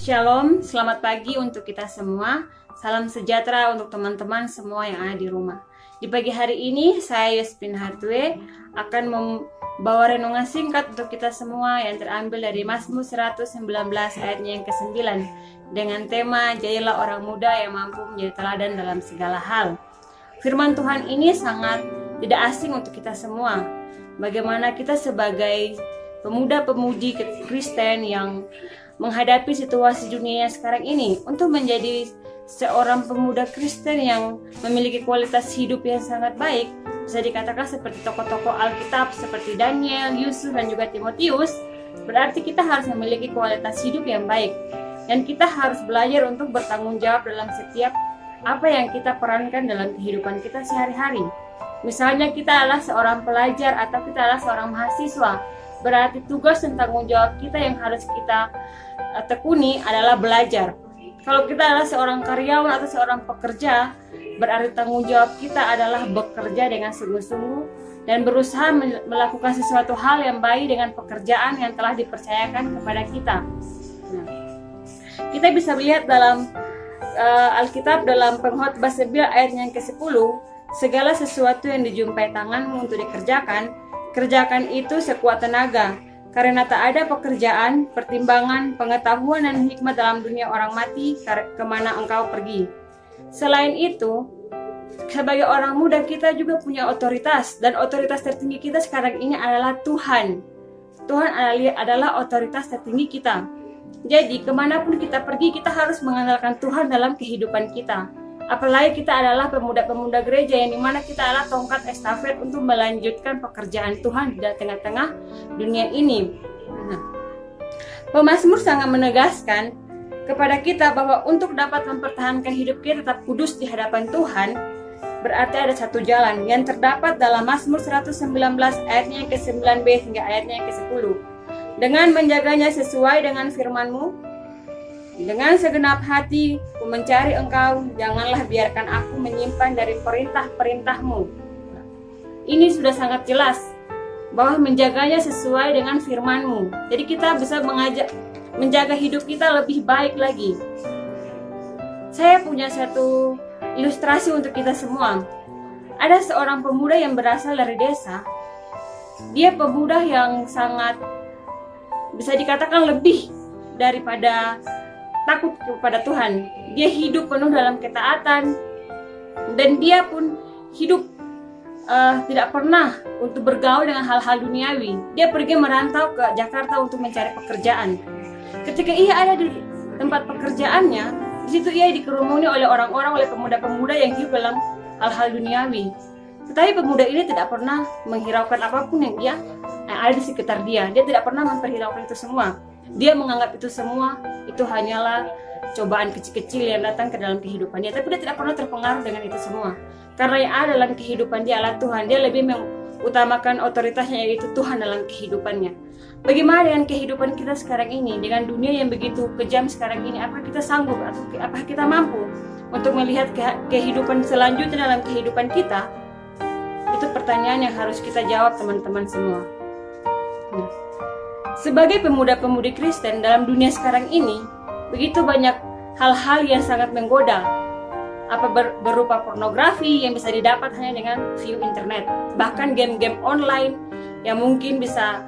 Shalom, selamat pagi untuk kita semua. Salam sejahtera untuk teman-teman semua yang ada di rumah. Di pagi hari ini, saya Yospin Hatwe akan membawa renungan singkat untuk kita semua yang terambil dari Mazmur 119 ayatnya yang ke-9 dengan tema Jadilah orang muda yang mampu menjadi teladan dalam segala hal. Firman Tuhan ini sangat tidak asing untuk kita semua. Bagaimana kita sebagai pemuda-pemudi Kristen yang menghadapi situasi dunia yang sekarang ini untuk menjadi seorang pemuda Kristen yang memiliki kualitas hidup yang sangat baik, bisa dikatakan seperti tokoh-tokoh Alkitab seperti Daniel, Yusuf, dan juga Timotius. Berarti kita harus memiliki kualitas hidup yang baik dan kita harus belajar untuk bertanggung jawab dalam setiap apa yang kita perankan dalam kehidupan kita sehari-hari. Misalnya kita adalah seorang pelajar atau kita adalah seorang mahasiswa, berarti tugas dan tanggung jawab kita yang harus kita tekuni adalah belajar. Kalau kita adalah seorang karyawan atau seorang pekerja, berarti tanggung jawab kita adalah bekerja dengan sungguh-sungguh dan berusaha melakukan sesuatu hal yang baik dengan pekerjaan yang telah dipercayakan kepada kita. Kita bisa melihat dalam Alkitab dalam Pengkhotbah 9 ayat yang ke-10, segala sesuatu yang dijumpai tanganmu untuk dikerjakan, kerjakan itu sekuat tenaga, karena tak ada pekerjaan, pertimbangan, pengetahuan, dan hikmat dalam dunia orang mati kemana engkau pergi. Selain itu, sebagai orang muda kita juga punya otoritas, dan otoritas tertinggi kita sekarang ini adalah Tuhan. Tuhan adalah otoritas tertinggi kita. Jadi kemanapun kita pergi, kita harus mengandalkan Tuhan dalam kehidupan kita. Apalagi kita adalah pemuda-pemuda gereja yang dimana kita adalah tongkat estafet untuk melanjutkan pekerjaan Tuhan di tengah-tengah dunia ini. Pemazmur sangat menegaskan kepada kita bahwa untuk dapat mempertahankan hidup kita tetap kudus di hadapan Tuhan, berarti ada satu jalan yang terdapat dalam Mazmur 119 ayatnya yang ke-9b hingga ayatnya yang ke-10. Dengan menjaganya sesuai dengan firman-Mu, dengan segenap hati ku mencari Engkau, janganlah biarkan aku menyimpan dari perintah-perintah-Mu. Ini sudah sangat jelas bahwa menjaganya sesuai dengan firman-Mu. Jadi kita bisa menjaga hidup kita lebih baik lagi. Saya punya satu ilustrasi untuk kita semua. Ada seorang pemuda yang berasal dari desa. Dia pemuda yang sangat bisa dikatakan lebih daripada takut kepada Tuhan. Dia hidup penuh dalam ketaatan dan dia pun hidup tidak pernah untuk bergaul dengan hal-hal duniawi. Dia pergi merantau ke Jakarta untuk mencari pekerjaan. Ketika ia ada di tempat pekerjaannya, di situ ia dikerumuni oleh orang-orang, oleh pemuda-pemuda yang hidup dalam hal-hal duniawi. Tetapi pemuda ini tidak pernah menghiraukan apapun yang ada di sekitar dia. Dia tidak pernah memperhiraukan itu semua. Dia menganggap itu semua itu hanyalah cobaan kecil-kecil yang datang ke dalam kehidupannya. Tapi dia tidak pernah terpengaruh dengan itu semua. Karena yang ada dalam kehidupan dia adalah Tuhan. Dia lebih mengutamakan otoritasnya, yaitu Tuhan dalam kehidupannya. Bagaimana dengan kehidupan kita sekarang ini? Dengan dunia yang begitu kejam sekarang ini, apakah kita sanggup atau apakah kita mampu untuk melihat kehidupan selanjutnya dalam kehidupan kita? Itu pertanyaan yang harus kita jawab, teman-teman semua. Sebagai pemuda-pemudi Kristen dalam dunia sekarang ini, begitu banyak hal-hal yang sangat menggoda. Berupa pornografi yang bisa didapat hanya dengan view internet. Bahkan game-game online yang mungkin bisa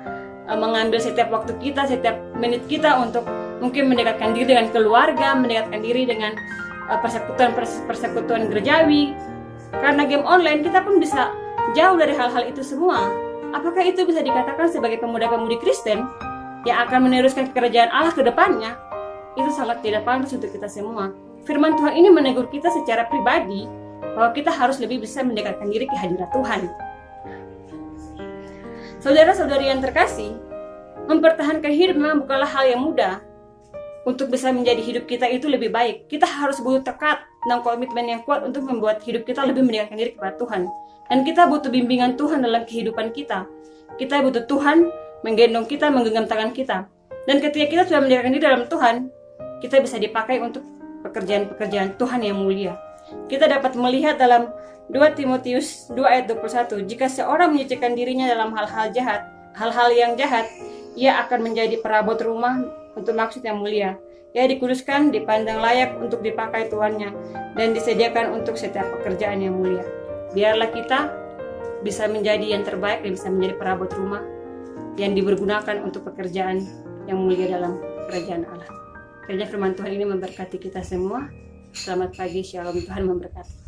mengambil setiap waktu kita, setiap menit kita untuk mungkin mendekatkan diri dengan keluarga, mendekatkan diri dengan persekutuan gerejawi. Karena game online kita pun bisa jauh dari hal-hal itu semua. Apakah itu bisa dikatakan sebagai pemuda-pemudi Kristen yang akan meneruskan kerajaan Allah ke depannya? Itu sangat tidak pantas untuk kita semua. Firman Tuhan ini menegur kita secara pribadi bahwa kita harus lebih bisa mendekatkan diri ke hadirat Tuhan. Saudara-saudari yang terkasih, mempertahankan hidup memang bukanlah hal yang mudah. Untuk bisa menjadi hidup kita itu lebih baik, kita harus butuh tekad dan komitmen yang kuat untuk membuat hidup kita lebih mendekatkan diri kepada Tuhan. Dan kita butuh bimbingan Tuhan dalam kehidupan kita. Kita butuh Tuhan menggendong kita, menggenggam tangan kita. Dan ketika kita sudah mendekatkan diri dalam Tuhan, kita bisa dipakai untuk pekerjaan-pekerjaan Tuhan yang mulia. Kita dapat melihat dalam 2 Timotius 2 ayat 21, jika seorang menyucikan dirinya dalam hal-hal yang jahat, ia akan menjadi perabot rumah untuk maksud yang mulia. Ia dikuduskan, dipandang layak untuk dipakai tuannya, dan disediakan untuk setiap pekerjaan yang mulia. Biarlah kita bisa menjadi yang terbaik dan bisa menjadi perabot rumah yang dipergunakan untuk pekerjaan yang mulia dalam kerajaan Allah. Kiranya firman Tuhan ini memberkati kita semua. Selamat pagi, shalom, Tuhan memberkati.